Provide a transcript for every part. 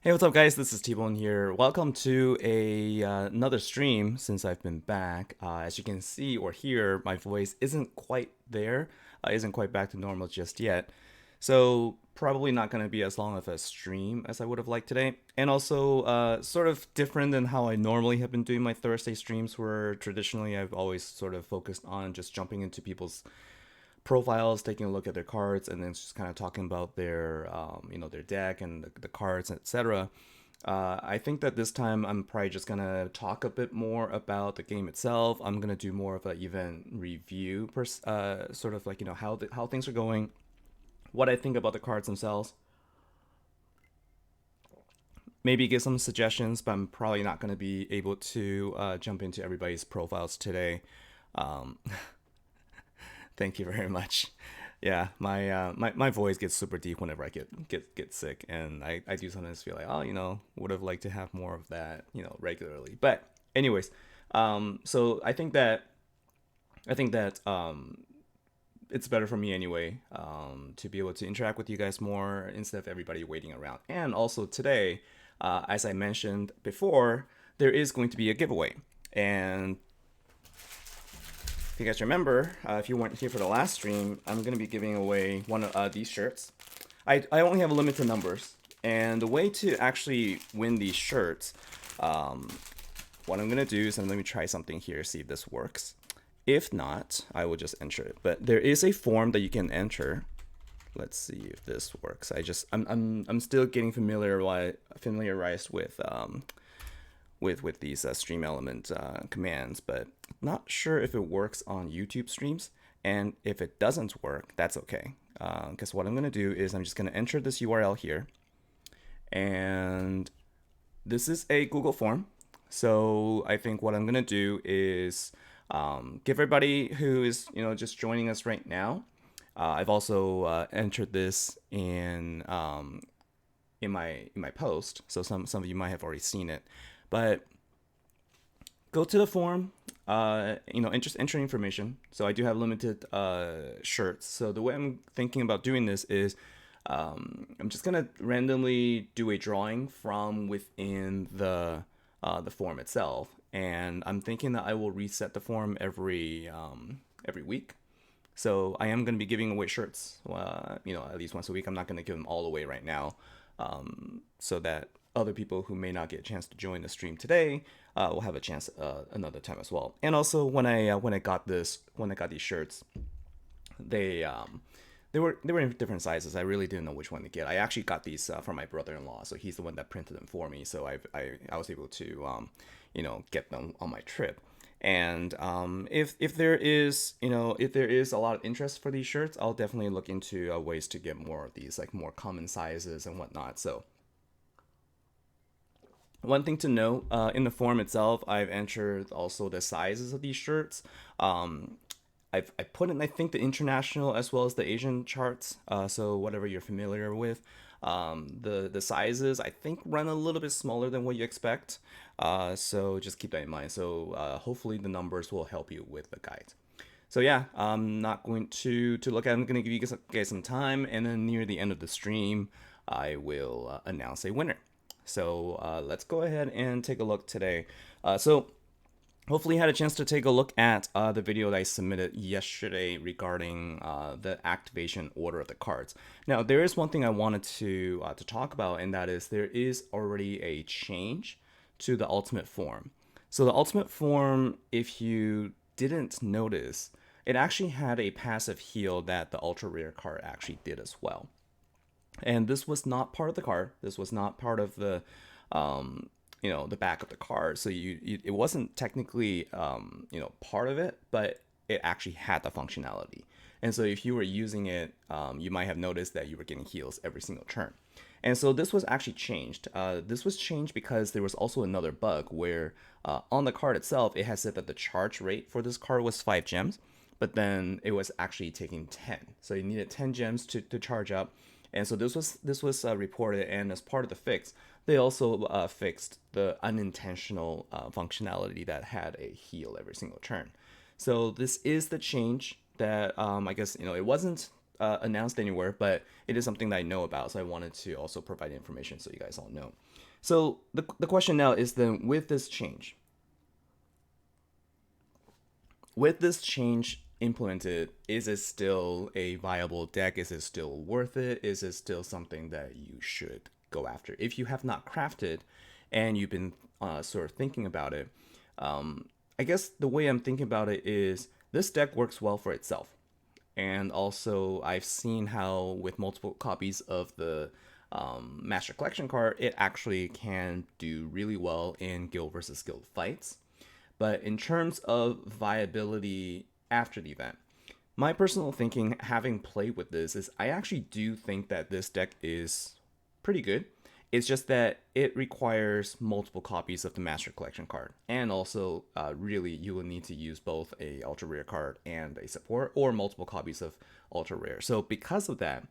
Hey, what's up, guys? This is T-Bone here. Welcome to another stream since I've been back. As you can see or hear, my voice isn't quite there, isn't quite back to normal just yet. So probably not going to be as long of a stream as I would have liked today. And also, sort of different than how I normally have been doing my Thursday streams, where traditionally I've always sort of focused on just jumping into people's profiles, taking a look at their cards, and then just kind of talking about their deck and the cards, etc. I think that this time I'm probably just gonna talk a bit more about the game itself. I'm gonna do more of an event review, sort of like how things are going, what I think about the cards themselves. Maybe give some suggestions, but I'm probably not gonna be able to jump into everybody's profiles today. Um, Thank you very much. Yeah, my voice gets super deep whenever I get sick, and I do sometimes feel like, oh, would have liked to have more of that, regularly. But anyways, so I think that it's better for me anyway, to be able to interact with you guys more instead of everybody waiting around. And also today, as I mentioned before, there is going to be a giveaway, and if you guys remember, if you weren't here for the last stream, I'm going to be giving away one of these shirts. I only have limited numbers, and the way to actually win these shirts, what I'm going to do is, let me try something here, see if this works. If not, I will just enter it. But there is a form that you can enter. Let's see if this works. I'm still getting familiarized with these stream element commands, but not sure if it works on YouTube streams. And if it doesn't work, that's okay. Because what I'm going to do is I'm just going to enter this URL here. And this is a Google form. So I think what I'm going to do is give everybody who is just joining us right now. I've also entered this in my post, so some of you might have already seen it. But go to the form, just enter information. So I do have limited shirts. So the way I'm thinking about doing this is I'm just gonna randomly do a drawing from within the form itself, and I'm thinking that I will reset the form every week. So I am going to be giving away shirts, at least once a week. I'm not going to give them all away right now, so that other people who may not get a chance to join the stream today will have a chance another time as well. And also, when I got these shirts, they they were in different sizes. I really didn't know which one to get. I actually got these from my brother-in-law, so he's the one that printed them for me. So I was able to get them on my trip. And if there is a lot of interest for these shirts, I'll definitely look into ways to get more of these, like more common sizes and whatnot. So one thing to note, in the form itself, I've entered also the sizes of these shirts. I put in, I think, the international as well as the Asian charts. So whatever you're familiar with, the sizes I think run a little bit smaller than what you expect. So just keep that in mind. So hopefully the numbers will help you with the guide. So yeah, I'm not going to look at. I'm going to give you guys some time, and then near the end of the stream, I will announce a winner. So let's go ahead and take a look today. So hopefully you had a chance to take a look at the video that I submitted yesterday regarding the activation order of the cards. Now, there is one thing I wanted to talk about, and that is there is already a change to the ultimate form. So the ultimate form, if you didn't notice, it actually had a passive heal that the ultra rare card actually did as well. And this was not part of the card. This was not part of the back of the card. So it wasn't technically part of it, but it actually had the functionality. And so if you were using it, you might have noticed that you were getting heals every single turn. And so this was actually changed. This was changed because there was also another bug where on the card itself, it had said that the charge rate for this card was 5 gems, but then it was actually taking 10. So you needed 10 gems to charge up. And so this was reported, and as part of the fix, they also fixed the unintentional functionality that had a heal every single turn. So this is the change that I guess it wasn't announced anywhere, but it is something that I know about, so I wanted to also provide information so you guys all know. So the question now is then, with this change implemented, is it still a viable deck? Is it still worth it? Is it still something that you should go after? If you have not crafted and you've been sort of thinking about it, I guess the way I'm thinking about it is this deck works well for itself. And also, I've seen how with multiple copies of the Master Collection card, it actually can do really well in guild versus guild fights. But in terms of viability after the event, my personal thinking, having played with this, is I actually do think that this deck is pretty good. It's just that it requires multiple copies of the Master Collection card, and also really you will need to use both a ultra rare card and a support, or multiple copies of ultra rare. So because of that,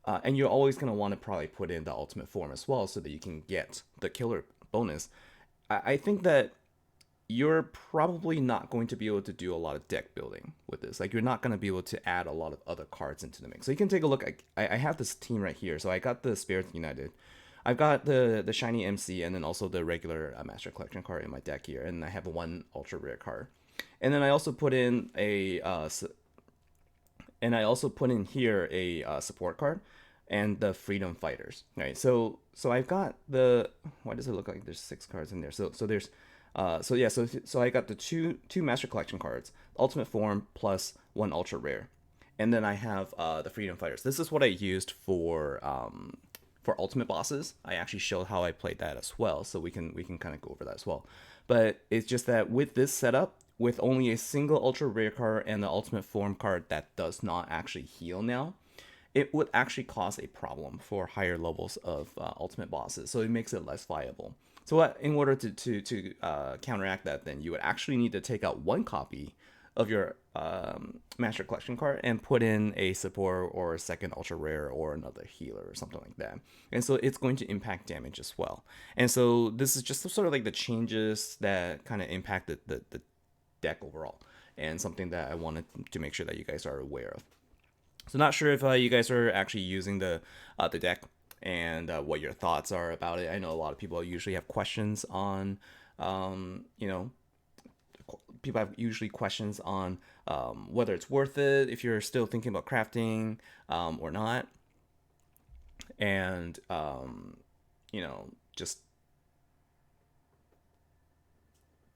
and you're always going to want to probably put in the ultimate form as well, so that you can get the killer bonus. I think that you're probably not going to be able to do a lot of deck building with this. Like, you're not going to be able to add a lot of other cards into the mix. So you can take a look. I have this team right here. So I got the Spirits United. I've got the shiny MC, and then also the regular Master Collection card in my deck here. And I have one ultra rare card. And then I also put in here a support card and the Freedom Fighters. Right. So I've got the, why does it look like there's 6 cards in there? So there's so I got the two Master Collection cards, Ultimate Form plus one Ultra Rare, and then I have the Freedom Fighters. This is what I used for Ultimate bosses. I actually showed how I played that as well, so we can kind of go over that as well. But it's just that with this setup, with only a single Ultra Rare card and the Ultimate Form card that does not actually heal now, it would actually cause a problem for higher levels of Ultimate bosses, so it makes it less viable. So in order to counteract that, then you would actually need to take out one copy of your Master Collection card and put in a support or a second ultra rare or another healer or something like that. And so it's going to impact damage as well. And so this is just sort of like the changes that kind of impacted the deck overall, and something that I wanted to make sure that you guys are aware of. So not sure if you guys are actually using the deck, and what your thoughts are about it. I know a lot of people usually have questions on, people have usually questions on whether it's worth it, if you're still thinking about crafting or not. And, just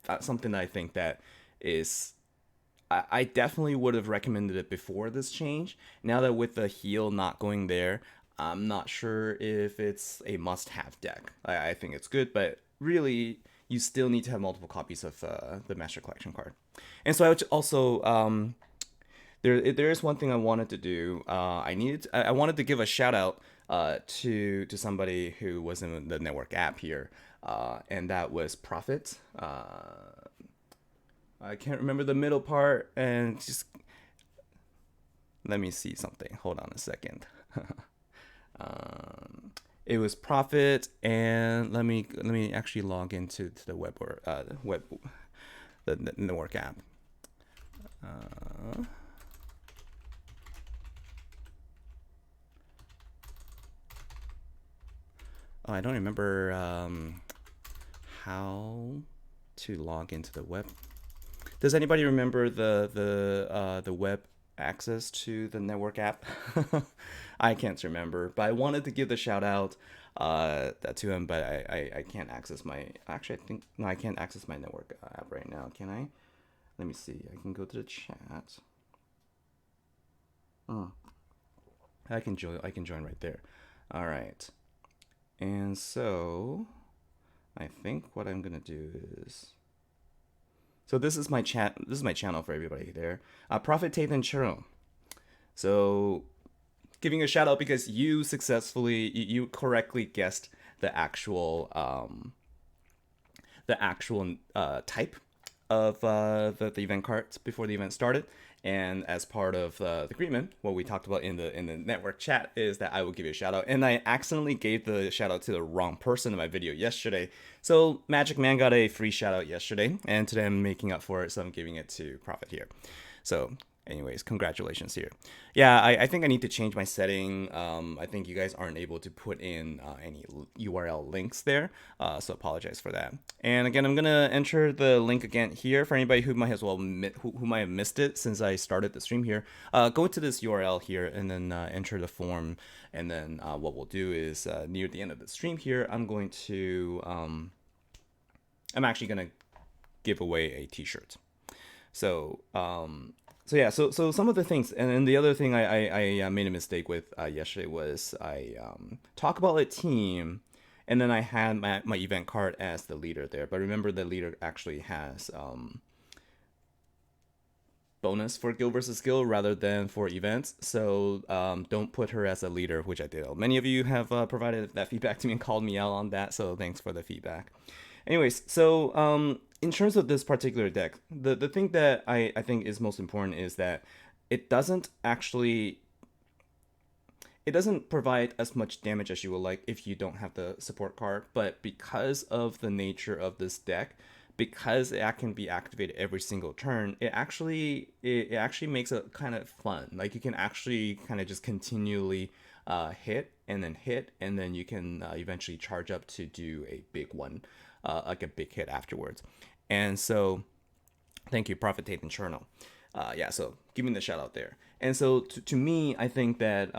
that's something that I think that is, I definitely would have recommended it before this change. Now that with the heal not going there, I'm not sure if it's a must-have deck. I think it's good, but really, you still need to have multiple copies of the Master Collection card. And so I would also, there is one thing I wanted to do. I wanted to give a shout out to somebody who was in the network app here, and that was Prophet. I can't remember the middle part, and just let me see something. Hold on a second. It was Prophet, and let me actually log into the web or the network app. I don't remember how to log into the web. Does anybody remember the web access to the network app? I can't remember, but I wanted to give the shout out to him, but I can't access my, actually I think, no, I can't access my network app right now, can I? Let me see, I can go to the chat. I can join right there. All right, and so I think what I'm gonna do is, so this is my chat. This is my channel for everybody there. Prophet Tathan Churro. So giving a shout out because you you correctly guessed the actual type of the event cards before the event started. And as part of the agreement, what we talked about in the network chat is that I will give you a shout out. And I accidentally gave the shout out to the wrong person in my video yesterday. So Magic Man got a free shout out yesterday, and today I'm making up for it, so I'm giving it to Prophet here. So Anyways, congratulations here. Yeah, I think I need to change my setting. I think you guys aren't able to put in any URL links there, so apologize for that. And again, I'm gonna enter the link again here for anybody who might as well who might have missed it since I started the stream here. Go to this URL here and then enter the form. And then what we'll do is near the end of the stream here, I'm actually gonna give away a T-shirt. So so some of the things, and then the other thing I made a mistake with yesterday was I talk about a team, and then I had my event card as the leader there. But remember, the leader actually has bonus for guild versus guild rather than for events. So don't put her as a leader, which I did. Many of you have provided that feedback to me and called me out on that. So thanks for the feedback. Anyways, so in terms of this particular deck, the thing that I think is most important is that it doesn't actually it doesn't provide as much damage as you would like if you don't have the support card. But because of the nature of this deck, because it can be activated every single turn, it actually makes it kind of fun. Like you can actually kind of just continually hit and then you can eventually charge up to do a big one, like a big hit afterwards. And so, thank you, Prophet Tate and Cherno. Yeah, so give me the shout out there. And so to me, I think that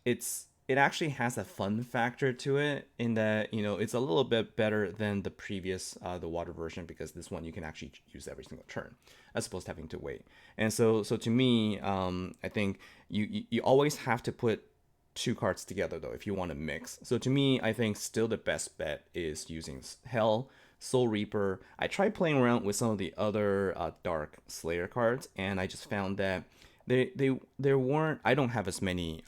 it actually has a fun factor to it in that it's a little bit better than the previous the water version, because this one you can actually use every single turn as opposed to having to wait. And so to me, I think you always have to put two cards together though if you want to mix. So to me, I think still the best bet is using Hell, Soul Reaper. I tried playing around with some of the other Dark Slayer cards, and I just found that there weren't. I don't have as many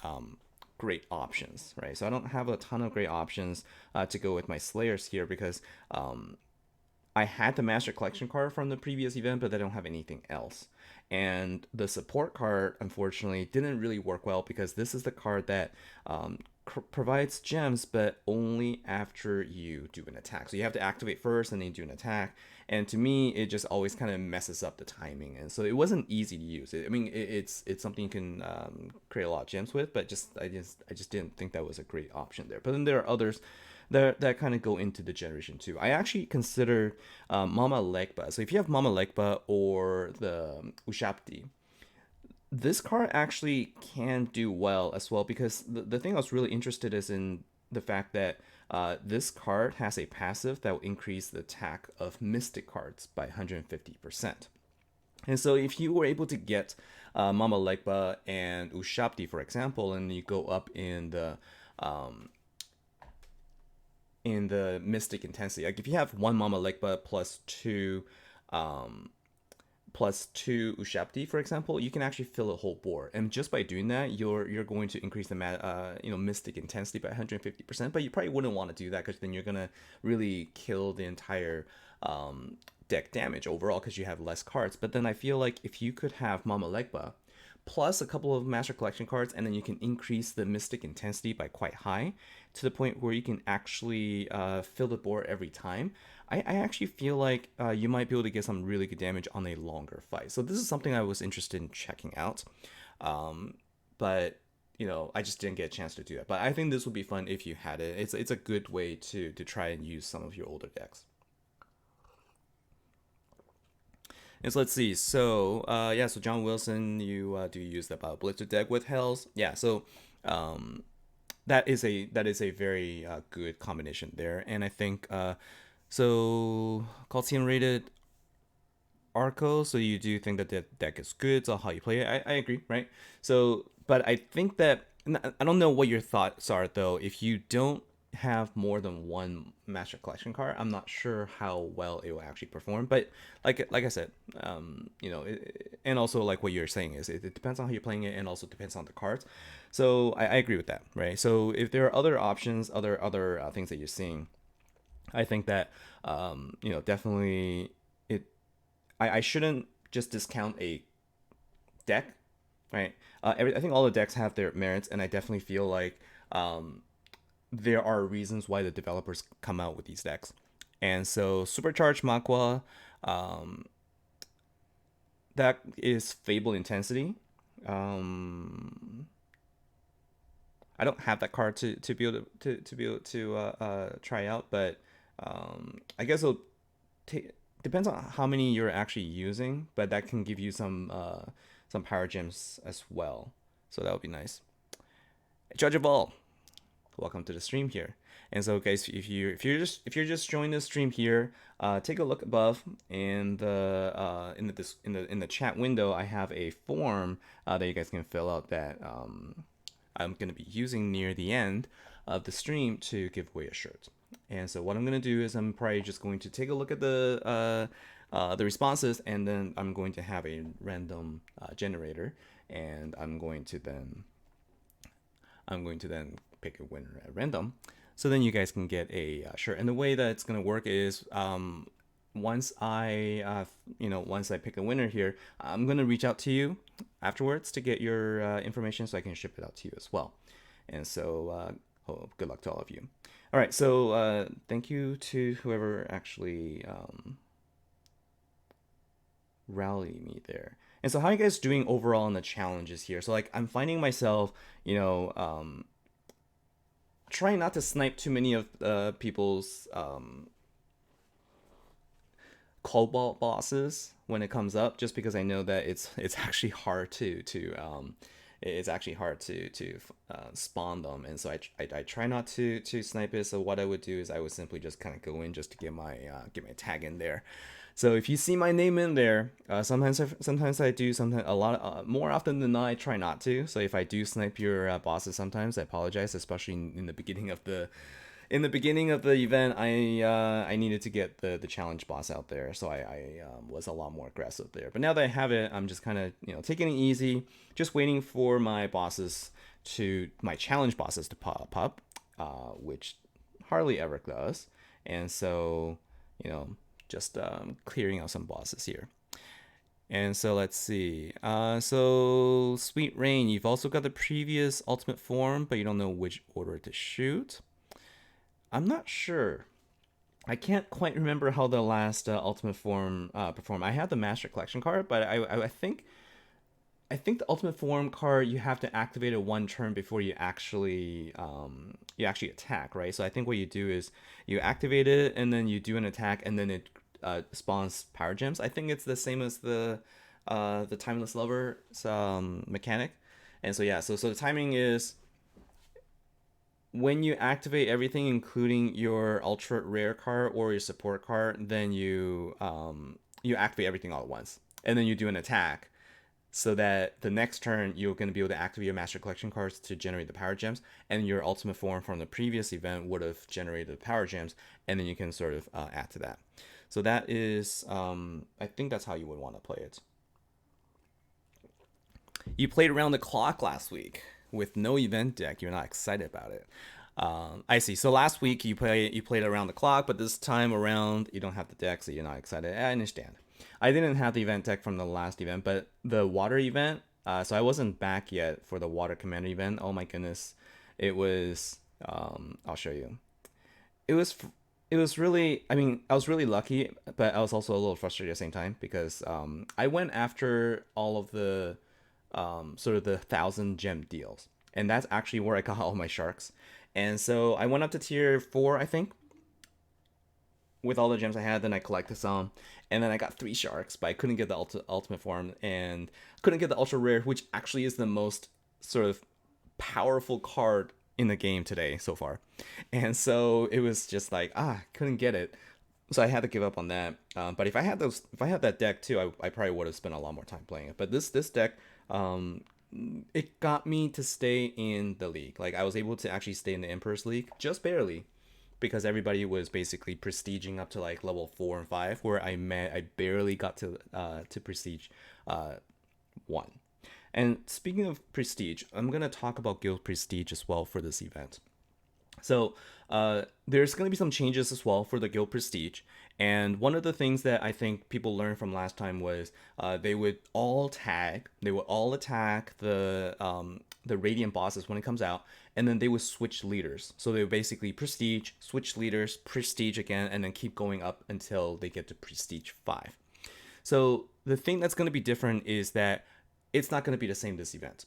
great options, right? So I don't have a ton of great options to go with my Slayers here, because I had the Master Collection card from the previous event, but I don't have anything else. And the support card, unfortunately, didn't really work well, because this is the card that provides gems, but only after you do an attack. So you have to activate first and then do an attack. And to me, it just always kind of messes up the timing. And so it wasn't easy to use. I mean, it's something you can create a lot of gems with, but I just didn't think that was a great option there. But then there are others that kind of go into the generation 2. I actually considered Mama Legba. So if you have Mama Legba or the Ushapti, this card actually can do well as well, because the thing I was really interested is in the fact that this card has a passive that will increase the attack of Mystic cards by 150%. And so if you were able to get Mama Legba and Ushapti, for example, and you go up in the Mystic intensity, like if you have one Mama Legba plus two Ushapti, for example, you can actually fill a whole board. And just by doing that, you're going to increase the Mystic intensity by 150%. But you probably wouldn't want to do that, because then you're gonna really kill the entire deck damage overall, because you have less cards. But then I feel like if you could have Mama Legba plus a couple of Master Collection cards, and then you can increase the Mystic intensity by quite high, to the point where you can actually fill the board every time. I actually feel like you might be able to get some really good damage on a longer fight. So this is something I was interested in checking out. But I just didn't get a chance to do that. But I think this would be fun if you had it. It's a good way to try and use some of your older decks. And so let's see. So so John Wilson, you do use the Blitzer deck with Hells. Yeah, so that is a very good combination there. And I think so Coliseum rated Arco, so you do think that the deck is good, so how you play it, I agree, right? So, but I think that, I don't know what your thoughts are though. If you don't have more than one Master Collection card, I'm not sure how well it will actually perform. But like I said, and also like what you're saying is it depends on how you're playing it, and also depends on the cards. So I agree with that, right? So if there are other options, other things that you're seeing, I think that definitely I shouldn't just discount a deck, right? I think all the decks have their merits, and I definitely feel like there are reasons why the developers come out with these decks. And so Supercharged Makwa, that is Fable Intensity. Um, I don't have that card to be able to be able to try out, but I guess it'll depends on how many you're actually using, but that can give you some power gems as well. So that would be nice. Judge of all, welcome to the stream here. And so, guys, if you're just joining the stream here, take a look above in the chat window. I have a form that you guys can fill out that I'm going to be using near the end of the stream to give away a shirt. And so what I'm going to do is I'm probably just going to take a look at the responses, and then I'm going to have a random generator, and I'm going to then pick a winner at random. So then you guys can get a shirt. And the way that it's going to work is once I pick a winner here, I'm going to reach out to you afterwards to get your information so I can ship it out to you as well. And so good luck to all of you. All right, so thank you to whoever actually rallied me there. And so how are you guys doing overall in the challenges here? So like I'm finding myself, trying not to snipe too many of people's cobalt bosses when it comes up, just because I know that it's actually hard to spawn them, and so I try not to snipe it. So what I would do is I would simply just kind of go in just to get my tag in there. So if you see my name in there, sometimes I do, sometimes a lot more often than not I try not to. So if I do snipe your bosses, sometimes I apologize, especially in the beginning of the event. I needed to get the challenge boss out there, so I was a lot more aggressive there. But now that I have it, I'm just kind of taking it easy, just waiting for my challenge bosses to pop up, which hardly ever does. And so just clearing out some bosses here. And so let's see. So Sweet Rain, you've also got the previous ultimate form, but you don't know which order to shoot. I'm not sure. I can't quite remember how the last ultimate form performed. I had the Master Collection card, but I think the ultimate form card you have to activate it one turn before you actually attack, right? So I think what you do is you activate it and then you do an attack, and then it spawns power gems. I think it's the same as the Timeless Lover mechanic. And so yeah, so the timing is when you activate everything, including your ultra rare card or your support card, then you activate everything all at once, and then you do an attack, so that the next turn you're going to be able to activate your Master Collection cards to generate the power gems, and your ultimate form from the previous event would have generated the power gems, and then you can sort of add to that. So that is, I think that's how you would want to play it. You played around the clock last week with no event deck. You're not excited about it. I see. So last week you played around the clock, but this time around you don't have the deck, so you're not excited. I understand. I didn't have the event deck from the last event, but the water event. So I wasn't back yet for the water commander event. Oh my goodness, it was. I'll show you. It was really. I mean, I was really lucky, but I was also a little frustrated at the same time because I went after all of the sort of the 1,000 gem deals, and that's actually where I got all my sharks. And so I went up to tier 4, I think, with all the gems I had. Then I collected some, and then I got 3 sharks, but I couldn't get the ultimate form, and couldn't get the ultra rare, which actually is the most sort of powerful card in the game today so far. And so it was just like, couldn't get it. So I had to give up on that. But if I had that deck too, I probably would have spent a lot more time playing it. But this deck, it got me to stay in the league. Like I was able to actually stay in the Emperor's League, just barely, because everybody was basically prestiging up to like level 4 and 5, where I barely got to prestige 1. And speaking of prestige, I'm gonna talk about guild prestige as well for this event. So there's going to be some changes as well for the guild prestige, and one of the things that I think people learned from last time was they would all attack the radiant bosses when it comes out, and then they would switch leaders. So they would basically prestige, switch leaders, prestige again, and then keep going up until they get to prestige 5. So the thing that's going to be different is that it's not going to be the same this event.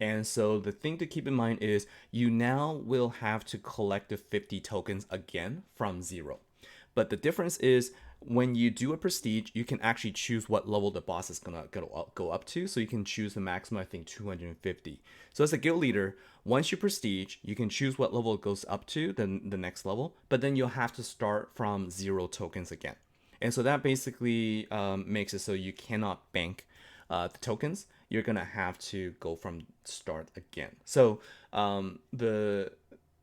And so the thing to keep in mind is you now will have to collect the 50 tokens again from zero. But the difference is when you do a prestige, you can actually choose what level the boss is gonna go up to. So you can choose the maximum, I think, 250. So as a guild leader, once you prestige, you can choose what level it goes up to, then the next level. But then you'll have to start from zero tokens again. And so that basically makes it so you cannot bank the tokens. You're gonna have to go from start again. So the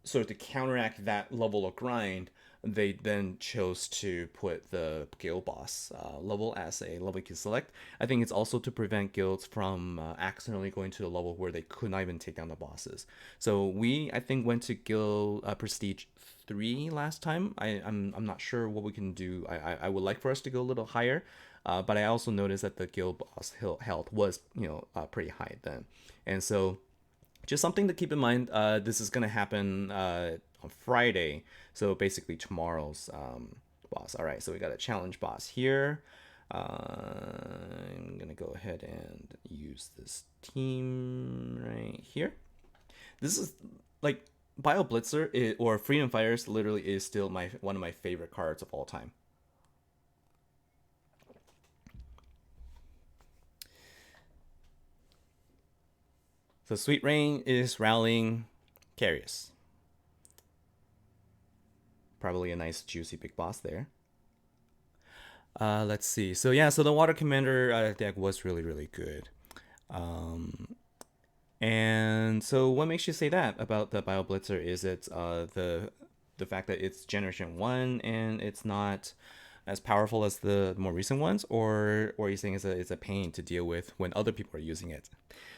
sort of to counteract that level of grind, they then chose to put the guild boss level as a level you can select. I think it's also to prevent guilds from accidentally going to the level where they could not even take down the bosses. So we, I think, went to guild prestige 3 last time. I'm not sure what we can do. I would like for us to go a little higher, but I also noticed that the guild boss health was pretty high then, and so just something to keep in mind. This is gonna happen on Friday, so basically tomorrow's boss. All right, so we got a challenge boss here. I'm gonna go ahead and use this team right here. This is like Bio Blitzer or Freedom Fighters literally is still one of my favorite cards of all time. So Sweet Rain is rallying Carius. Probably a nice juicy big boss there. Let's see. So yeah, so the Water Commander deck was really good. And so what makes you say that about the Bio Blitzer? Is it the fact that it's Generation 1 and it's not as powerful as the more recent ones, or are you saying it's a pain to deal with when other people are using it?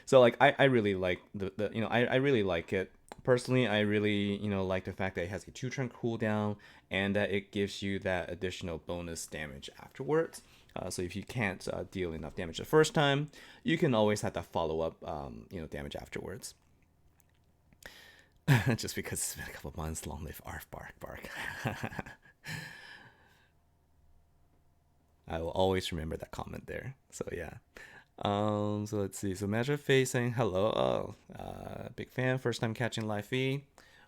So like I really like the I really like it. Personally, I really like the fact that it has a 2-turn cooldown and that it gives you that additional bonus damage afterwards. So if you can't deal enough damage the first time, you can always have to follow up damage afterwards. Just because it's been a couple months, long live Arf Bark Bark. I will always remember that comment there. So yeah. So let's see. So Measure Face saying hello. Big fan, first time catching live feed.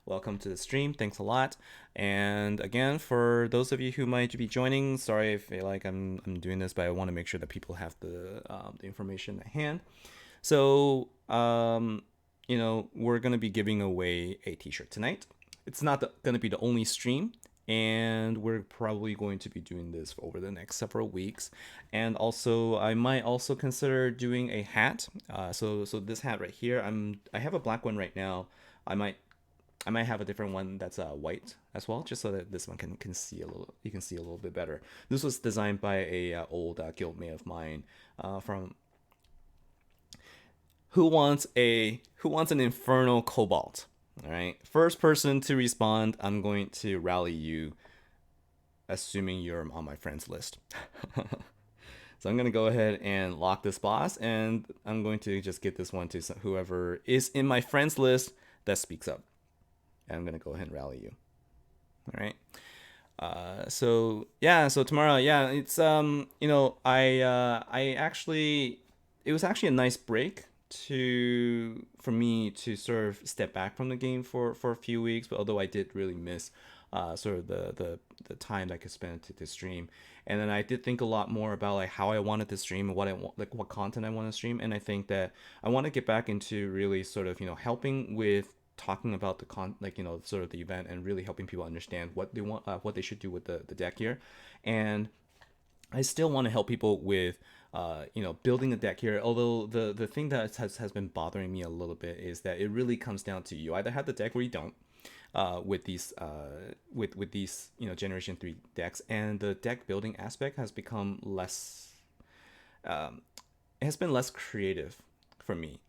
Welcome to the stream. Thanks a lot. And again, for those of you who might be joining, sorry if like I'm doing this, but I want to make sure that people have the information at hand. So we're gonna be giving away a T-shirt tonight. It's not gonna be the only stream, and we're probably going to be doing this over the next several weeks. And also I might also consider doing a hat. So this hat right here, I have a black one right now. I might have a different one that's white as well, just so that this one can see a little. You can see a little bit better. This was designed by a old guildmate of mine from who wants an infernal cobalt. All right, first person to respond, I'm going to rally you, assuming you're on my friends list. So I'm gonna go ahead and lock this boss, and I'm going to just get this one to whoever is in my friends list that speaks up. And I'm gonna go ahead and rally you. All right. So tomorrow, it's I actually, it was actually a nice break for me to sort of step back from the game for a few weeks, but although I did really miss sort of the time that I could spend to stream. And then I did think a lot more about like how I wanted to stream and what I want, like what content I want to stream. And I think that I want to get back into really sort of helping with talking about the sort of the event, and really helping people understand what they want, what they should do with the deck here. And I still want to help people with building a deck here. Although the thing that has been bothering me a little bit is that it really comes down to you either have the deck or you don't. With these Generation 3 decks, and the deck building aspect has become less. It has been less creative for me.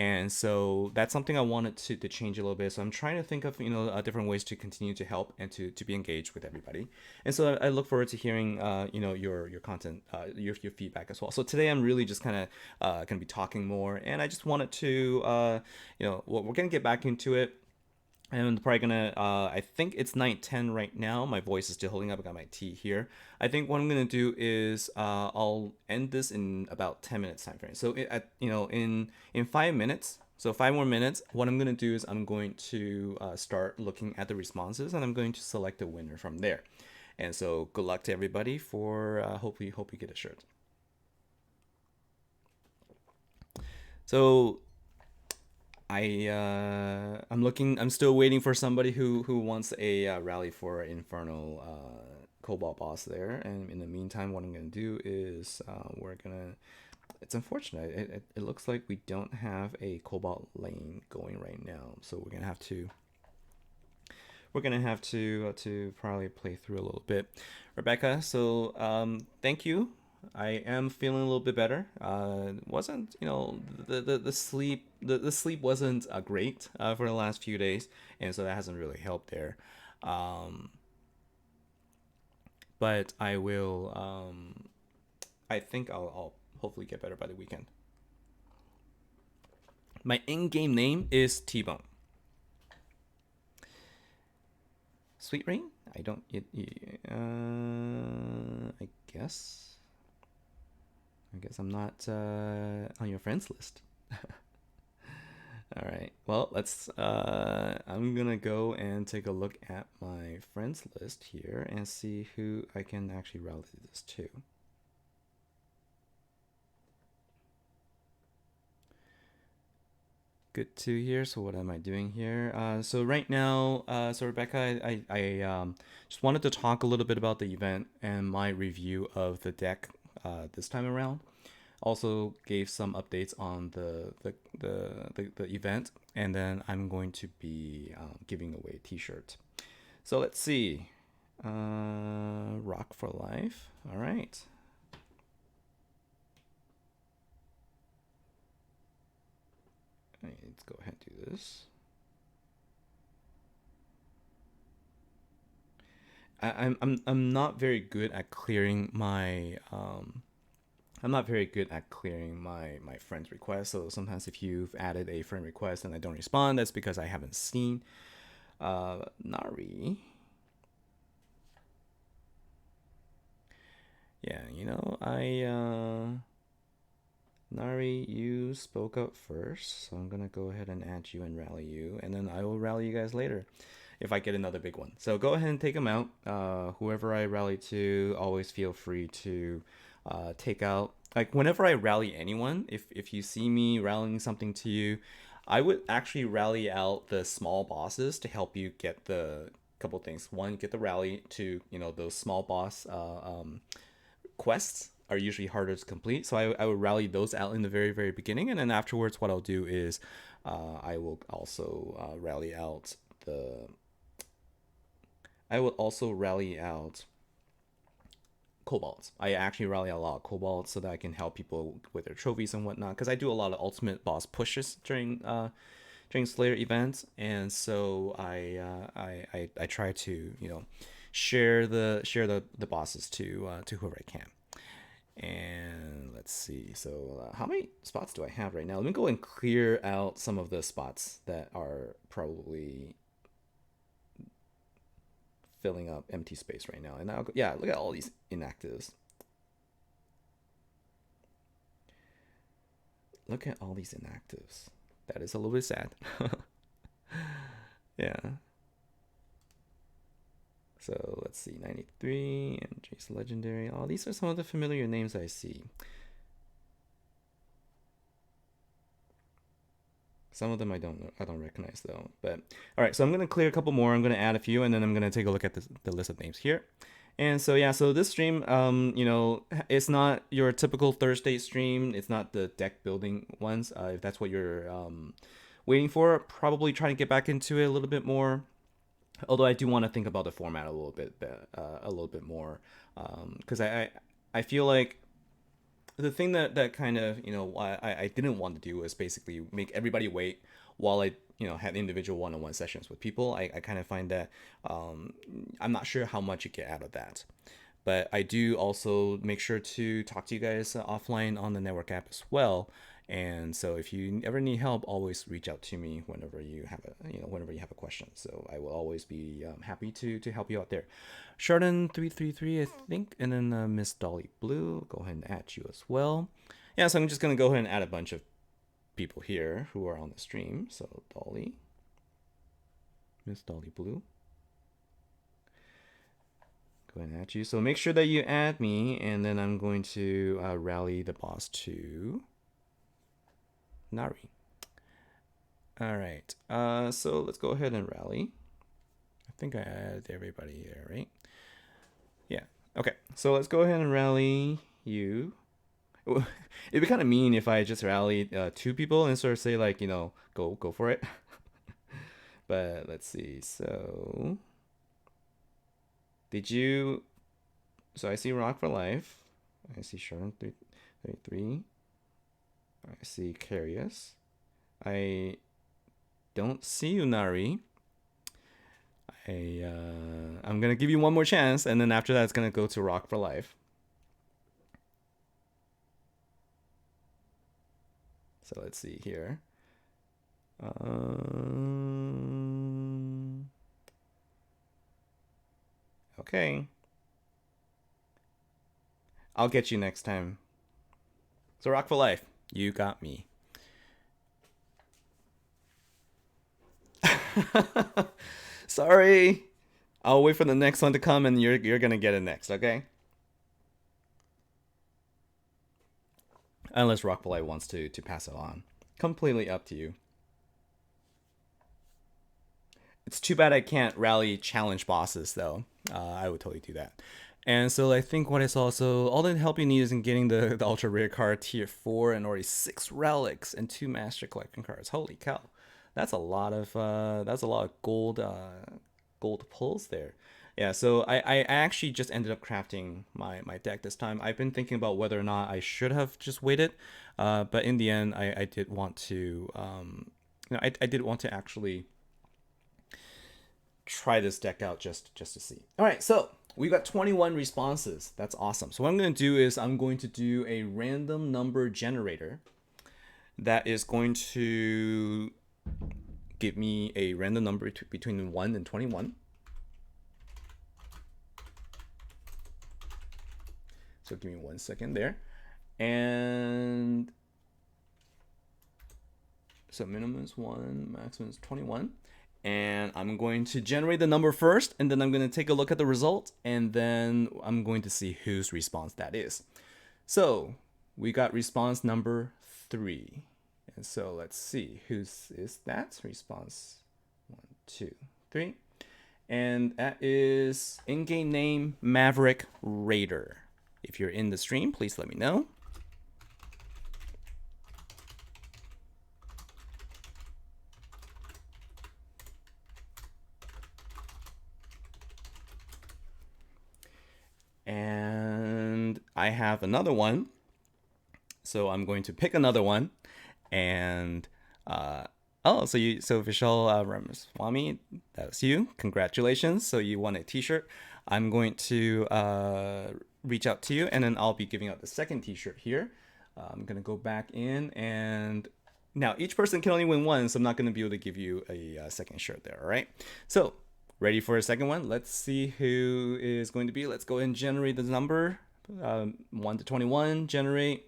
And so that's something I wanted to change a little bit. So I'm trying to think of different ways to continue to help and to be engaged with everybody. And so I look forward to hearing your content, your feedback as well. So today I'm really just kind of going to be talking more, and I just wanted to we're going to get back into it. I'm probably gonna. I think it's 9:10 right now. My voice is still holding up. I got my tea here. I think what I'm gonna do is I'll end this in about 10 minutes time frame. So in 5 minutes. So 5 more minutes. What I'm gonna do is I'm going to start looking at the responses and I'm going to select a winner from there. And so good luck to everybody for hope you get a shirt. So I'm still waiting for somebody who wants a rally for Infernal Cobalt boss there. And in the meantime, what I'm gonna do is we're gonna. It's unfortunate. It looks like we don't have a Cobalt lane going right now, so we're gonna have to. We're gonna have to probably play through a little bit, Rebecca. So thank you. I am feeling a little bit better. Wasn't the sleep wasn't great for the last few days, and so that hasn't really helped there. Um, but I will. I think I'll hopefully get better by the weekend. My in-game name is T-Bone. Sweet Rain? I don't. I guess. I guess I'm not on your friends list. All right. Well, let's. I'm gonna go and take a look at my friends list here and see who I can actually rally this to. Good to hear. So what am I doing here? So right now, so Rebecca, I just wanted to talk a little bit about the event and my review of the deck this time around. Also gave some updates on the event, and then I'm going to be giving away a T-shirt. So let's see. Rock for life. All right. Let's go ahead and do this. I'm not very good at clearing my I'm not very good at clearing my friend's requests. So sometimes if you've added a friend request and I don't respond, that's because I haven't seen Nari. Yeah, Nari, you spoke up first, so I'm gonna go ahead and add you and rally you, and then I will rally you guys later if I get another big one. So go ahead and take them out. Whoever I rally to, always feel free to take out. Like whenever I rally anyone, if you see me rallying something to you, I would actually rally out the small bosses to help you get the couple things. One, get the rally to those small boss quests are usually harder to complete. So I would rally those out in the very, very beginning. And then afterwards, what I'll do is I will also rally out the. I will also rally out kobolds. I actually rally a lot of kobolds so that I can help people with their trophies and whatnot. Because I do a lot of ultimate boss pushes during Slayer events, and so I try to share the bosses to whoever I can. And let's see. So how many spots do I have right now? Let me go and clear out some of the spots that are probably filling up empty space right now. And yeah, look at all these inactives. Look at all these inactives. That is a little bit sad. Yeah. So let's see, 93 and Jace Legendary. Oh, these are some of the familiar names I see. Some of them I don't recognize though. But all right, so I'm gonna clear a couple more. I'm gonna add a few, and then I'm gonna take a look at the list of names here. And so yeah, so this stream, it's not your typical Thursday stream. It's not the deck building ones. If that's what you're waiting for, probably try to get back into it a little bit more. Although I do want to think about the format a little bit more, because I feel like the thing that kind of why I didn't want to do was basically make everybody wait while I had individual one-on-one sessions with people. I kind of find that I'm not sure how much you get out of that, but I do also make sure to talk to you guys offline on the network app as well. And so if you ever need help, always reach out to me whenever you have a question. So I will always be happy to help you out there. Shardon333, I think, and then Miss Dolly Blue. Go ahead and add you as well. Yeah, so I'm just gonna go ahead and add a bunch of people here who are on the stream. So Dolly, Miss Dolly Blue. Go ahead and add you. So make sure that you add me, and then I'm going to rally the boss to Nari. All right. So let's go ahead and rally. I think I added everybody there, right? Yeah. Okay. So let's go ahead and rally you. It'd be kind of mean if I just rallied 2 people and sort of say like, go for it. But let's see. So did you? So I see Rock for Life. I see Sharon 33. I see Carius. I don't see you, Nari. I'm gonna give you one more chance, and then after that, it's gonna go to Rock for Life. So let's see here. Okay. I'll get you next time. So Rock for Life, you got me. Sorry. I'll wait for the next one to come, and you're gonna get it next, okay? Unless Rock for Life wants to pass it on. Completely up to you. It's too bad I can't rally challenge bosses, though. I would totally do that. And so I think what I saw, so all the help you need is in getting the ultra rare card tier 4 and already 6 relics and 2 master collection cards. Holy cow. That's a lot of gold pulls there. Yeah, so I actually just ended up crafting my deck this time. I've been thinking about whether or not I should have just waited, but in the end, I did want to, I did want to actually try this deck out just to see. All right, so we got 21 responses. That's awesome. So what I'm going to do is I'm going to do a random number generator that is going to give me a random number between 1 and 21. So give me 1 second there. And so minimum is 1, maximum is 21. And I'm going to generate the number first, and then I'm going to take a look at the result, and then I'm going to see whose response that is. So we got response number 3. And so let's see, whose is that? Response 1, 2, 3. And that is in-game name Maverick Raider. If you're in the stream, please let me know. And I have another one. So I'm going to pick another one. And so Vishal Ramaswamy, that's you. Congratulations. So you won a t-shirt. I'm going to reach out to you, and then I'll be giving out the second t-shirt here. I'm going to go back in, and now each person can only win one, so I'm not going to be able to give you a second shirt there, all right? So ready for a second one? Let's see who is going to be. Let's go ahead and generate the number, 1 to 21, generate.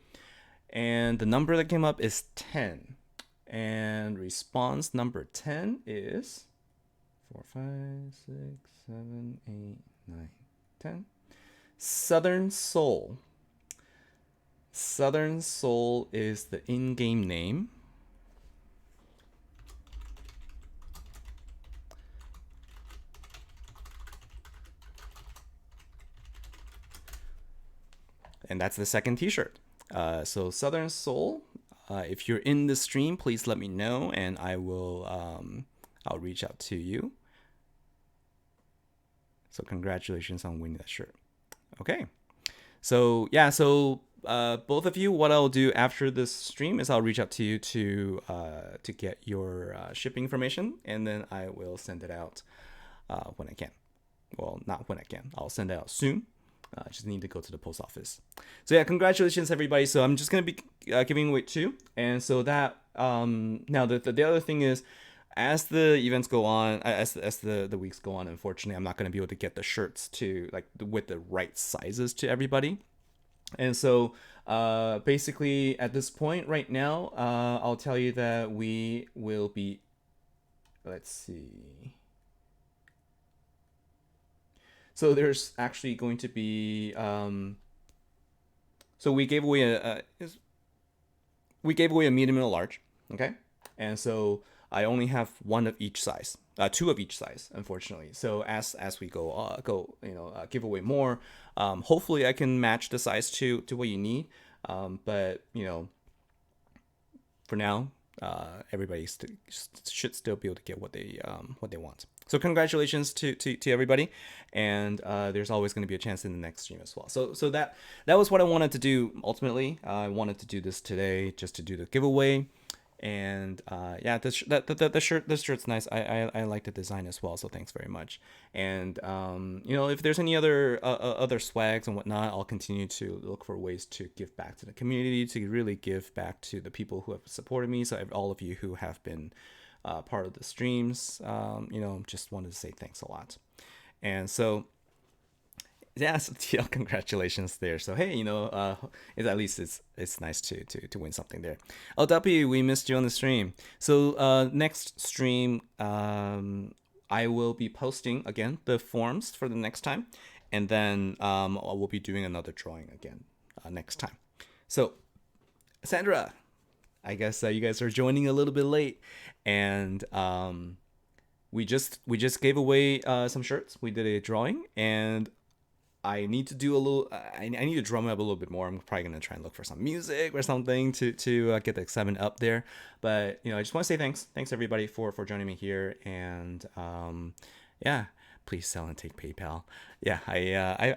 And the number that came up is 10. And response number 10 is 4, 5, 6, 7, 8, 9, 10. Southern Soul. Southern Soul is the in-game name. And that's the second t-shirt. So Southern Soul, if you're in the stream, please let me know, and I will I'll reach out to you. So congratulations on winning that shirt. Okay. So yeah, so both of you, what I'll do after this stream is I'll reach out to you to get your shipping information, and then I will send it out when I can. Well, not when I can. I'll send it out soon. I just need to go to the post office. So yeah, congratulations everybody. So I'm just gonna be giving away 2, and so that now the other thing is, as the events go on, as the weeks go on, unfortunately, I'm not gonna be able to get the shirts to like with the right sizes to everybody. And so basically at this point right now, I'll tell you that we will be, let's see. So there's actually going to be so we gave away a medium and a large, okay? And so I only have one of each size, 2 of each size, unfortunately. So as we give away more, hopefully I can match the size to what you need. But for now, everybody should still be able to get what they want. So congratulations to everybody, and there's always going to be a chance in the next stream as well. So that was what I wanted to do ultimately. I wanted to do this today just to do the giveaway, and yeah, this shirt's nice. I like the design as well. So thanks very much. And if there's any other swags and whatnot, I'll continue to look for ways to give back to the community, to really give back to the people who have supported me. So all of you who have been part of the streams, just wanted to say thanks a lot. And so yeah, so TL, congratulations there. So hey, at least it's nice to win something there. LW, we missed you on the stream. So next stream, I will be posting again the forms for the next time, and then I will be doing another drawing again next time. So Sandra, I guess you guys are joining a little bit late, and we just gave away some shirts. We did a drawing, and I need to do a little. I need to drum it up a little bit more. I'm probably gonna try and look for some music or something to get the excitement up there. But I just want to say thanks everybody for joining me here, and yeah, please sell and take PayPal. Yeah,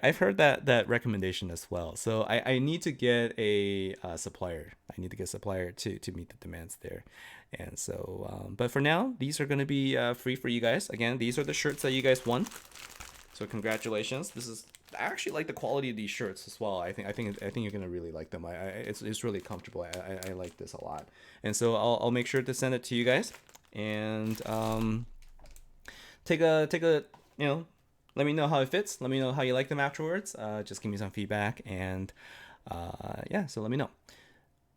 I've heard that recommendation as well. So I need to get a supplier. I need to get a supplier to meet the demands there. And so, but for now, these are gonna be free for you guys. Again, these are the shirts that you guys won. So congratulations. I actually like the quality of these shirts as well. I think you're gonna really like them. It's really comfortable. I like this a lot. And so I'll make sure to send it to you guys. And take a let me know how it fits. Let me know how you like them afterwards. Just give me some feedback, and yeah, so let me know.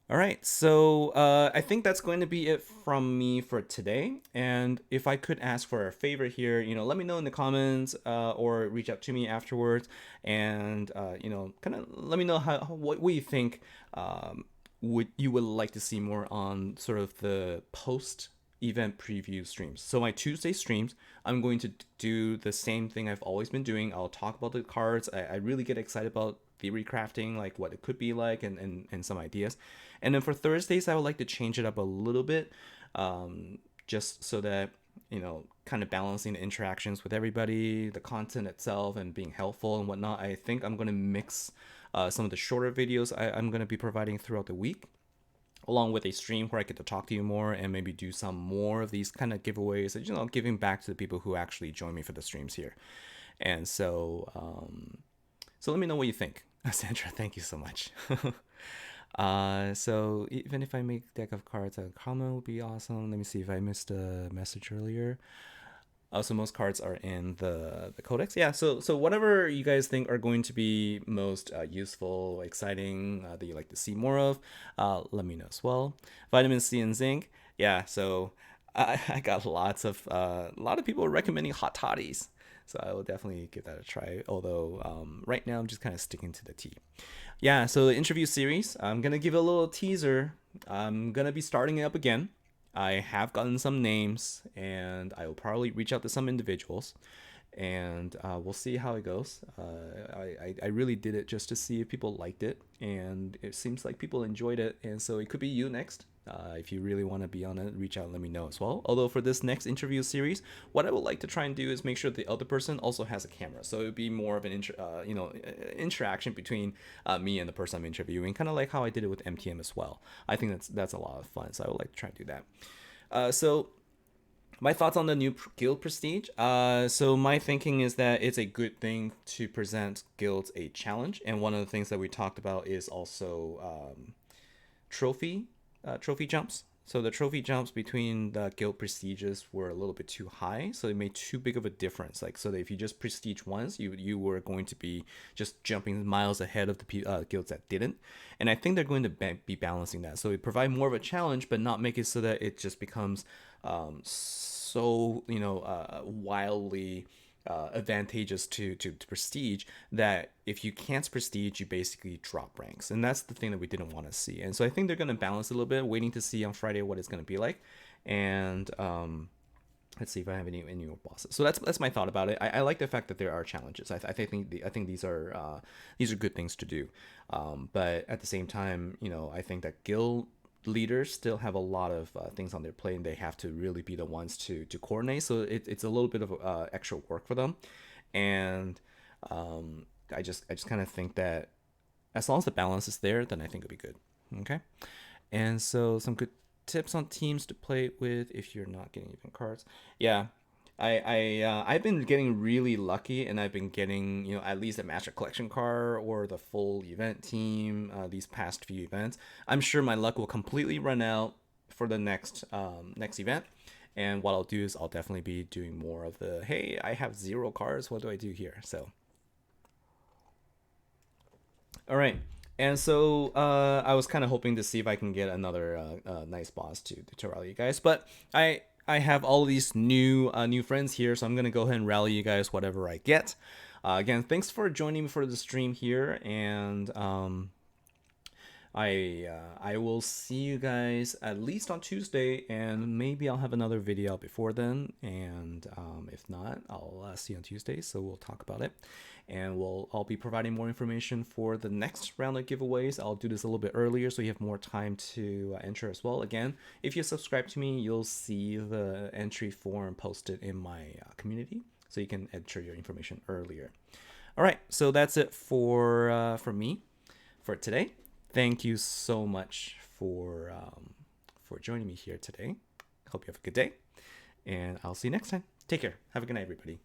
All right, so I think that's going to be it from me for today. And if I could ask for a favor here, let me know in the comments or reach out to me afterwards, and kind of let me know what you think you would like to see more on sort of the post event preview streams. So my Tuesday streams, I'm going to do the same thing I've always been doing. I'll talk about the cards. I really get excited about theory crafting, like what it could be like, and some ideas. And then for Thursdays, I would like to change it up a little bit, just so that kind of balancing the interactions with everybody, the content itself, and being helpful and whatnot. I think I'm going to mix some of the shorter videos I'm going to be providing throughout the week, along with a stream where I get to talk to you more and maybe do some more of these kind of giveaways, giving back to the people who actually join me for the streams here. And so, so let me know what you think. Sandra, thank you so much. So even if I make deck of cards, a comment would be awesome. Let me see if I missed a message earlier. So most cards are in the codex. Yeah, so whatever you guys think are going to be most useful, exciting, that you like to see more of, let me know as well. Vitamin C and zinc. Yeah, so I got a lot of people recommending hot toddies. So I will definitely give that a try. Although right now I'm just kind of sticking to the tea. Yeah, so the interview series, I'm going to give a little teaser. I'm going to be starting it up again. I have gotten some names, and I will probably reach out to some individuals, and we'll see how it goes. I really did it just to see if people liked it, and it seems like people enjoyed it, and so it could be you next. If you really want to be on it, reach out and let me know as well. Although for this next interview series, what I would like to try and do is make sure the other person also has a camera, so it would be more of an interaction between me and the person I'm interviewing, kind of like how I did it with MTM as well. I think that's a lot of fun, so I would like to try and do that. So My thoughts on the new guild prestige. So my thinking is that it's a good thing to present guilds a challenge, and one of the things that we talked about is also trophy trophy jumps. So the trophy jumps between the guild prestiges were a little bit too high, so it made too big of a difference. Like, so that if you just prestige once, you were going to be just jumping miles ahead of the guilds that didn't. And I think they're going to be balancing that, so it provide more of a challenge, but not make it so that it just becomes so wildly advantageous to prestige, that if you can't prestige, you basically drop ranks, and that's the thing that we didn't want to see. And so I think they're going to balance a little bit, waiting to see on Friday what it's going to be like. And let's see if I have any more bosses. So that's my thought about it. I like the fact that there are challenges. I think these are good things to do. But at the same time, I think that guild leaders still have a lot of things on their plate, and they have to really be the ones to coordinate. So it's a little bit of extra work for them. And I just kind of think that as long as the balance is there, then I think it'll be good. Okay. And so some good tips on teams to play with if you're not getting even cards. Yeah. I've been getting really lucky, and I've been getting at least a Master Collection card or the full event team these past few events. I'm sure my luck will completely run out for the next event, and what I'll do is I'll definitely be doing more of the, hey, I have 0 cards, what do I do here? So all right. And so I was kind of hoping to see if I can get another nice boss to rally you guys, but I have all these new friends here, so I'm gonna go ahead and rally you guys whatever I get. Again, thanks for joining me for the stream here, and I will see you guys at least on Tuesday, and maybe I'll have another video out before then. And if not, I'll see you on Tuesday. So we'll talk about it, and I'll be providing more information for the next round of giveaways. I'll do this a little bit earlier so you have more time to enter as well. Again, if you subscribe to me, you'll see the entry form posted in my community, so you can enter your information earlier. All right, so that's it for me for today. Thank you so much for joining me here today. Hope you have a good day, and I'll see you next time. Take care. Have a good night, everybody.